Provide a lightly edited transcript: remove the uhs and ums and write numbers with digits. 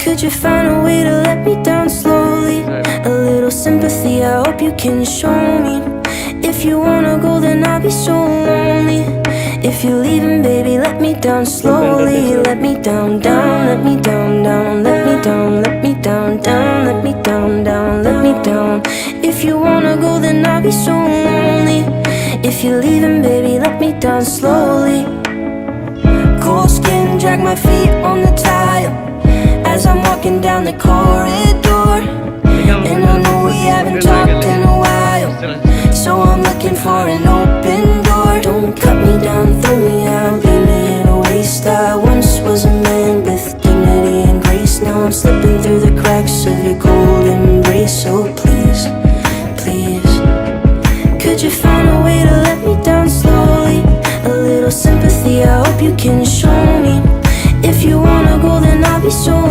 Could you find a way to let me down slowly? A little sympathy, I hope you can show me. If you wanna go, then I'll be so lonely. If you're leaving, baby, let me down slowly. Let me down, down, let me down, down, let me down, let me down, down, let me down, down, let me down. If you wanna go, then I'll be so lonely. If you're leaving, baby, let me down slowly. Cold skin, drag my feet on the tile as I'm walking down the corridor. And I know we haven't talked in a while, so I'm looking for an open door. Don't cut me down, throw me out, leave me in a waste. I once was a man with dignity and grace. Now I'm slipping through the cracks of your cold embrace. So please, please, could you find a way to let me down slowly? A little sympathy, I hope you can show me. If you wanna go, then I'll be so